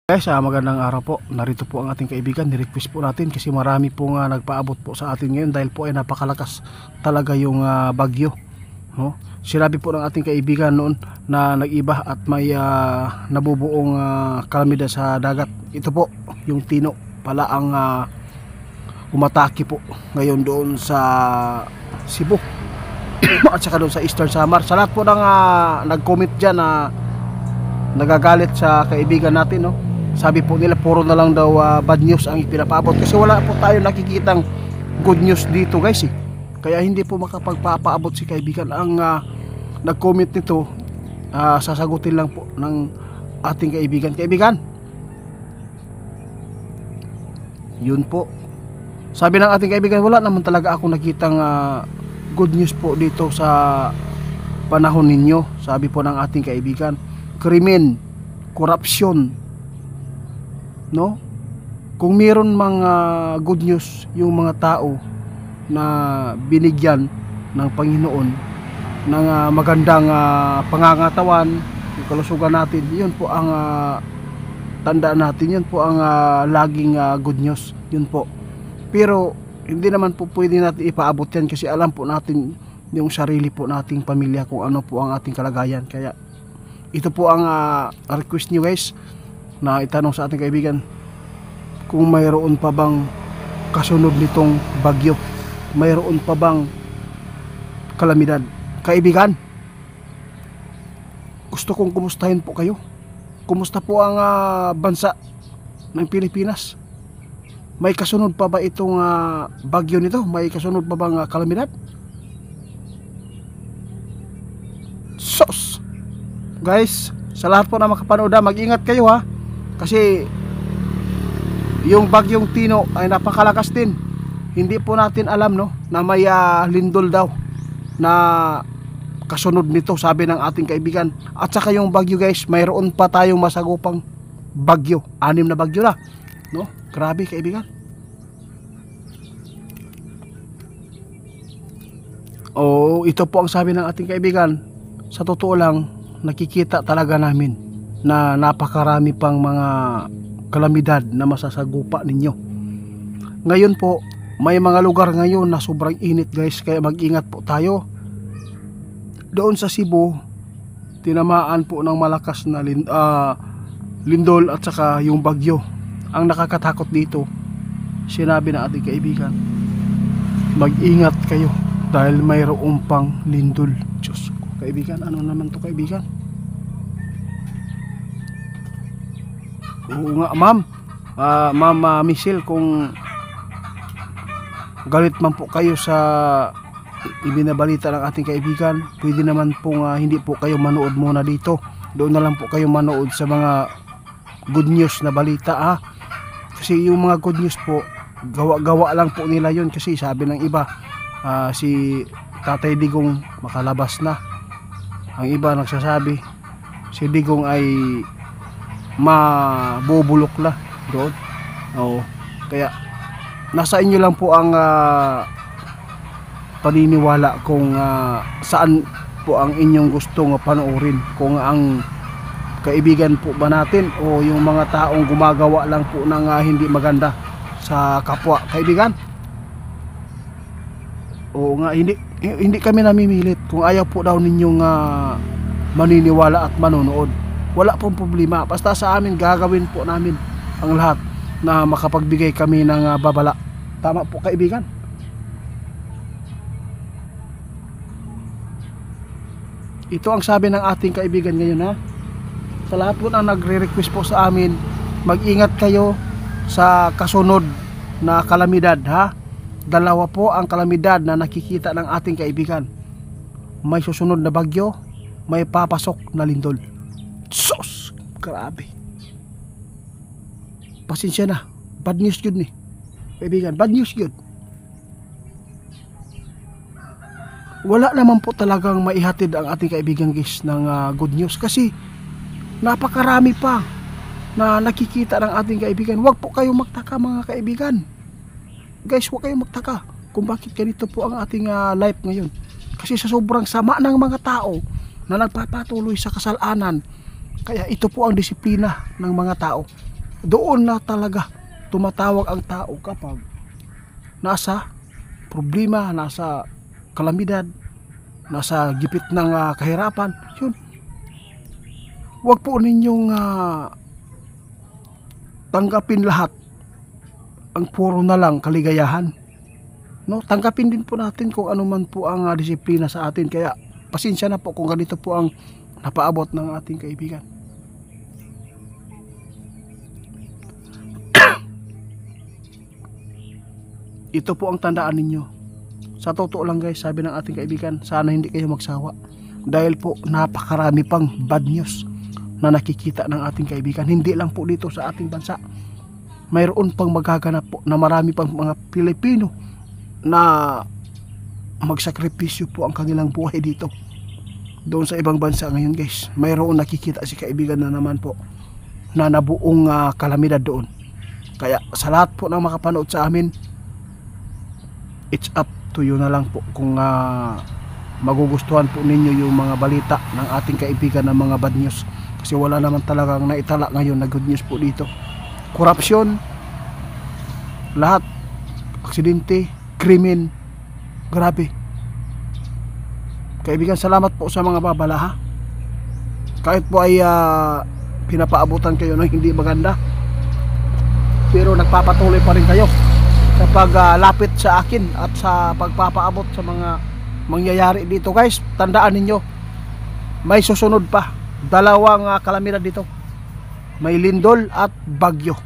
Guys, magandang araw po. Narito po ang ating kaibigan. Ni-request po natin kasi marami pong nagpaabot po sa atin ngayon dahil po ay napakalakas talaga yung bagyo, no? Sinabi po ng ating kaibigan noon na nag-iba at may nabubuong kalamidad sa dagat. Ito po yung Tino pala ang umatake po ngayon doon sa Cebu at saka doon sa Eastern Samar. Sa lahat po ng nag-comment dyan na nagagalit sa kaibigan natin, no? Sabi po nila puro na lang daw bad news ang ipinapaabot kasi wala po tayo nakikitang good news dito, guys, eh. Kaya hindi po makapagpapaabot si kaibigan. Ang nag-comment nito, sasagutin lang po ng ating kaibigan. Yun po. Sabi ng ating kaibigan, wala naman talaga ako nakitang good news po dito sa panahon ninyo. Sabi po ng ating kaibigan, krimen, korupsyon, no? Kung meron mga good news yung mga tao na binigyan ng Panginoon ng magandang pangangatawan, yung kalusugan natin, yun po ang tandaan natin, yun po ang laging good news, yun po. Pero hindi naman po pwede natin ipaabot yan kasi alam po natin yung sarili po nating pamilya kung ano po ang ating kalagayan. Kaya ito po ang request nyo, guys, na itanong sa ating kaibigan kung mayroon pa bang kasunod nitong bagyo, mayroon pa bang kalamidad. Kaibigan, gusto kong kumustahin po kayo. Kumusta po ang bansa ng Pilipinas? May kasunod pa ba itong bagyo nito? May kasunod pa bang kalamidad? Sos! Guys, sa lahat po na makapanood, mag-ingat kayo, ha, kasi yung bagyong Tino ay napakalakas din. Hindi po natin alam, no, na may lindol daw na kasunod nito, sabi ng ating kaibigan. At saka yung bagyo, guys, mayroon pa tayong masagupang bagyo, 6 na bagyo na, no? Grabe, kaibigan. Oh, ito po ang sabi ng ating kaibigan. Sa totoo lang, nakikita talaga namin na napakarami pang mga kalamidad na masasagupa ninyo. Ngayon po, may mga lugar ngayon na sobrang init, guys, kaya mag-ingat po tayo. Doon sa Cebu, tinamaan po ng malakas na lindol at saka yung bagyo. Ang nakakatakot dito, sinabi ng ating kaibigan, mag-ingat kayo dahil mayroong pang lindol. Diyos ko, kaibigan, ano naman to, kaibigan? Oo nga, ma'am. Ma'am Michelle, kung galit man po kayo sa ibinabalita ng ating kaibigan, pwede naman pong hindi po kayo manood muna dito. Doon na lang po kayo manood sa mga good news na balita, ha. Kasi yung mga good news po, gawa-gawa lang po nila yun. Kasi sabi ng iba, si Tatay Digong makalabas na. Ang iba nagsasabi, si Digong ay mabubulok na doon. Oo. Kaya nasa inyo lang po ang paniniwala kung saan po ang inyong gustong panoorin, kung ang kaibigan po ba natin o yung mga taong gumagawa lang po ng hindi maganda sa kapwa kaibigan. Oo nga, hindi kami namimilit. Kung ayaw po daw ninyong maniniwala at manonood, wala pong problema. Basta sa amin, gagawin po namin ang lahat na makapagbigay kami ng babala. Tama po, kaibigan. Ito ang sabi ng ating kaibigan ngayon, ha. Sa lahat po na nagre-request po sa amin, mag-ingat kayo sa kasunod na kalamidad, ha. Dalawa po ang kalamidad na nakikita ng ating kaibigan. May susunod na bagyo, may papasok na lindol. Sos! Grabe. Pasensya na. Bad news yun, eh, kaibigan. Bad news yun. Wala naman po talagang maihatid ang ating kaibigan, guys, ng good news. Kasi napakarami pa na nakikita ng ating kaibigan. Huwag po kayong magtaka, mga kaibigan. Guys, huwag kayong magtaka kung bakit ganito po ang ating life ngayon. Kasi sa sobrang sama ng mga tao na nagpapatuloy sa kasalanan, Kaya ito po ang disiplina ng mga tao. Doon na talaga tumatawag ang tao kapag nasa problema, nasa kalamidad, nasa gipit ng kahirapan. Yun, huwag po ninyong tanggapin lahat ang puro na lang kaligayahan. No, tanggapin din po natin kung ano man po ang disiplina sa atin. Kaya pasensya na po kung ganito po ang napaabot ng ating kaibigan. Ito po ang tandaan ninyo. Sa totoo lang guys, sabi ng ating kaibigan, sana hindi kayo magsawa. Dahil po napakarami pang bad news na nakikita ng ating kaibigan. Hindi lang po dito sa ating bansa. Mayroon pang magaganap po na marami pang mga Pilipino na magsakripisyo po ang kanilang buhay dito. Doon sa ibang bansa ngayon guys, mayroon nakikita si kaibigan na naman po na nabuong kalamidad doon. Kaya sa lahat po ng makapanood sa amin, it's up to you na lang po kung magugustuhan po ninyo yung mga balita ng ating kaibigan ng mga bad news. Kasi wala naman talagang naitala ngayon na good news po dito. Korupsyon, lahat, aksidente, krimen, grabe. Kaibigan, salamat po sa mga babala ha. Kahit po ay pinapaabutan kayo ng hindi maganda, pero nagpapatuloy pa rin kayo sa paglapit sa akin at sa pagpapaabot sa mga mangyayari dito guys. Tandaan ninyo, may susunod pa, dalawang kalamidad dito, may lindol at bagyo.